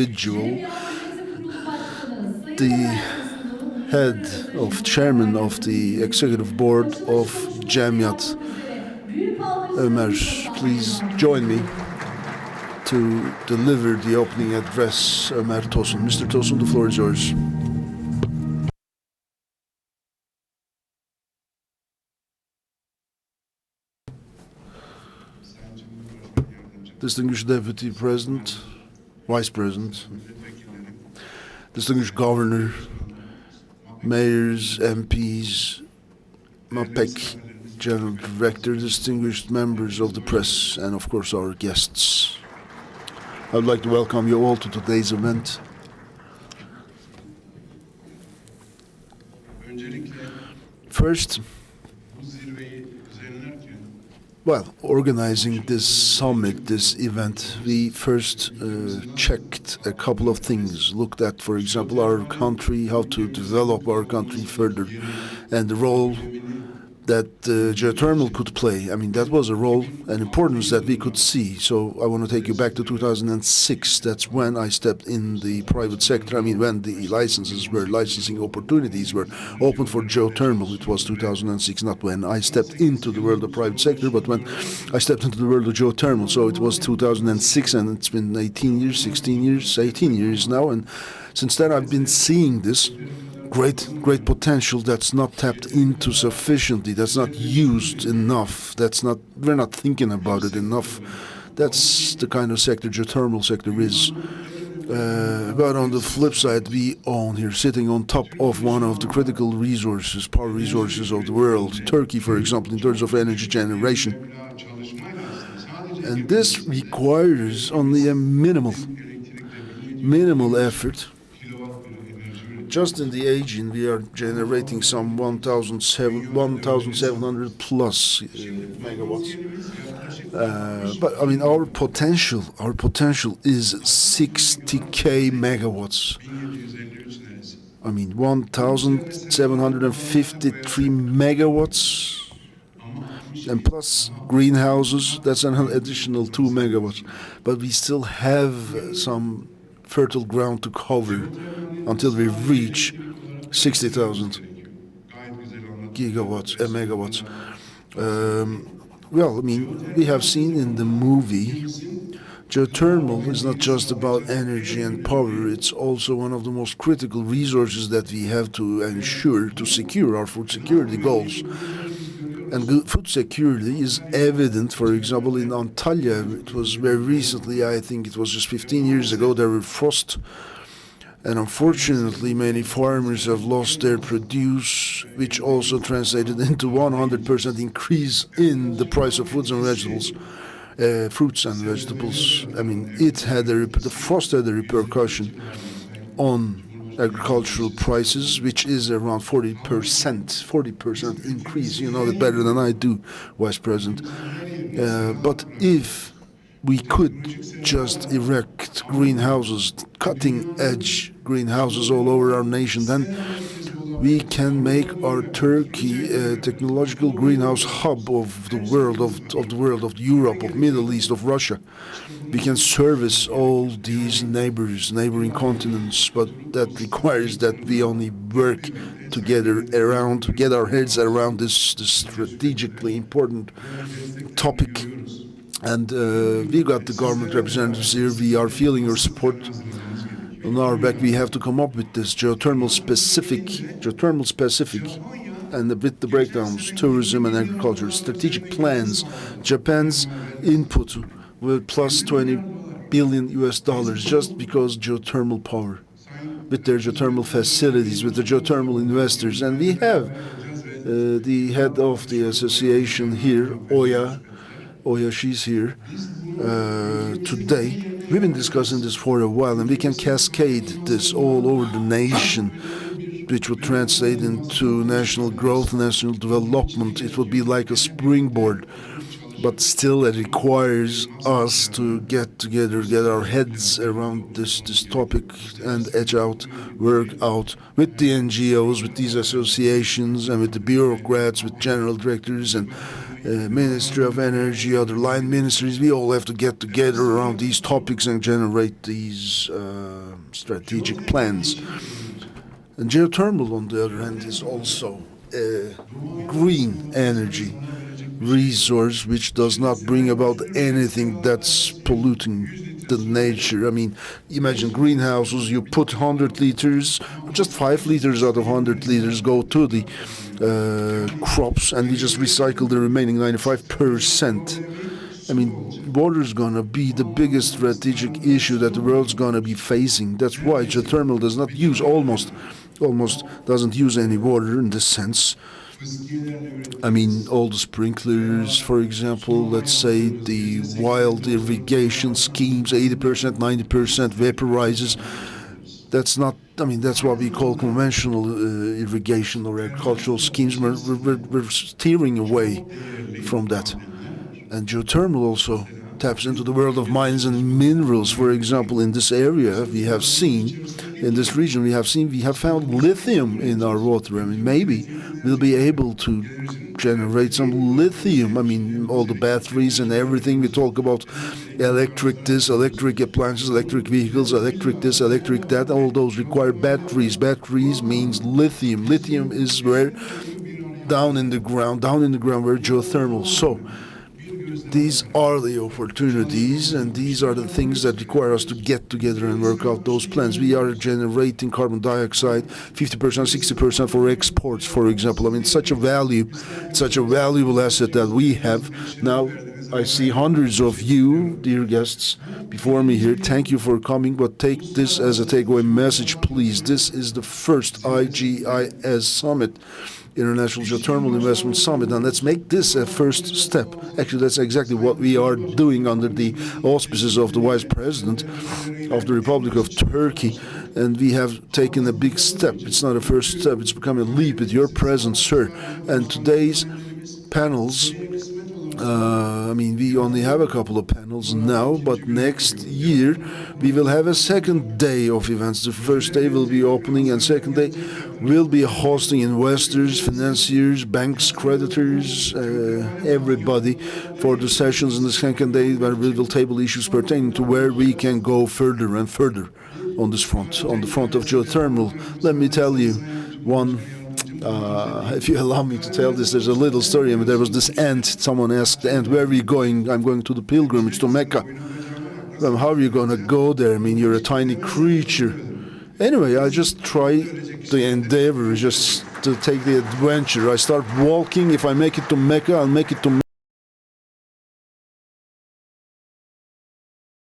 individual, the chairman of the executive board of Cemiyat. Ömer, please join me to deliver the opening address. Ömer Tosun. Mr. Tosun, the floor is yours. Distinguished Deputy President, Vice President, distinguished Governor, Mayors, MPs, MAPEC General Director, distinguished members of the press, and of course our guests. I would like to welcome you all to today's event. First, organizing this summit, this event, we first checked a couple of things, looked at, for example, our country, how to develop our country further, and the role that geothermal could play. I mean, that was a role and importance that we could see. So I want to take you back to 2006. That's when I stepped in the private sector. I mean, when the licensing opportunities were open for geothermal. It was 2006, not when I stepped into the world of private sector, but when I stepped into the world of geothermal. So it was 2006, and it's been 18 years, 16 years, 18 years now. And since then, I've been seeing this great potential that's not tapped into sufficiently, that's not used enough, we're not thinking about it enough. That's the kind of sector geothermal sector is. But on the flip side, we own here, sitting on top of one of the critical resources, power resources of the world, Turkey, for example, in terms of energy generation. And this requires only a minimal effort. Just in the Aegean, we are generating some 1,700 plus megawatts. But I mean, our potential is 60k megawatts. I mean, 1,753 megawatts, and plus greenhouses. That's an additional 2 megawatts. But we still have some fertile ground to cover until we reach 60,000 megawatts. I mean, we have seen in the movie, geothermal is not just about energy and power, it's also one of the most critical resources that we have to ensure to secure our food security goals. And food security is evident, for example, in Antalya. It was very recently, I think it was just 15 years ago, there were frost. And unfortunately, many farmers have lost their produce, which also translated into 100% increase in the price of fruits and vegetables. I mean, the frost had a repercussion on agricultural prices, which is around 40% increase. You know that better than I do, Vice President. But if we could just erect greenhouses, cutting-edge greenhouses all over our nation, then we can make our Turkey a technological greenhouse hub of the world, of Europe, of Middle East, of Russia. We can service all these neighboring continents, but that requires that we only work together to get our heads around this strategically important topic. And we got the government representatives here. We are feeling your support. On our back, we have to come up with this geothermal specific, and with the breakdowns, tourism and agriculture, strategic plans. Japan's input with plus $20 billion just because geothermal power, with their geothermal facilities, with the geothermal investors. And we have the head of the association here, Oya, she's here today. We've been discussing this for a while, and we can cascade this all over the nation, which would translate into national growth, national development. It would be like a springboard, but still it requires us to get together, get our heads around this topic, and work out with the NGOs, with these associations, and with the bureaucrats, with general directors, and Ministry of Energy, other line ministries, we all have to get together around these topics and generate these strategic plans. And geothermal, on the other hand, is also a green energy resource which does not bring about anything that's polluting the nature. I mean, imagine greenhouses, you put 100 liters, just 5 liters out of 100 liters go to the crops, and we just recycle the remaining 95%. I mean, water is going to be the biggest strategic issue that the world's going to be facing. That's why geothermal does not use, almost doesn't use any water in this sense. I mean, all the sprinklers, for example, let's say the wild irrigation schemes, 80%, 90% vaporizes. That's not, I mean, that's what we call conventional irrigation or agricultural schemes. We're steering away from that. And geothermal also taps into the world of mines and minerals. For example, in this area, we have seen, in this region, we have found lithium in our water. I mean, maybe we'll be able to generate some lithium. I mean, all the batteries and everything. We talk about electric this, electric appliances, electric vehicles, electric this, electric that. All those require batteries. Batteries means lithium. Lithium is where down in the ground where geothermal. So these are the opportunities, and these are the things that require us to get together and work out those plans. We are generating carbon dioxide 50%, 60% for exports, for example. I mean, such a valuable asset that we have. Now, I see hundreds of you, dear guests, before me here. Thank you for coming, but take this as a takeaway message, please. This is the first IGIS summit, International Geothermal Investment Summit, and let's make this a first step. Actually, that's exactly what we are doing under the auspices of the Vice President of the Republic of Turkey, and we have taken a big step. It's not a first step, it's become a leap with your presence, sir. And today's panels, I mean, we only have a couple of panels now, but next year we will have a second day of events. The first day will be opening, and second day will be hosting investors, financiers, banks, creditors, everybody for the sessions in the second day, where we will table issues pertaining to where we can go further and further on this front, on the front of geothermal. Let me tell you one. If you allow me to tell this, there's a little story. I mean, there was this ant. Someone asked the ant, "Where are you going?" "I'm going to the pilgrimage to Mecca." "Well, how are you going to go there? I mean, you're a tiny creature." Anyway, I just try the endeavor, just to take the adventure. I start walking. If I make it to Mecca, I'll make it to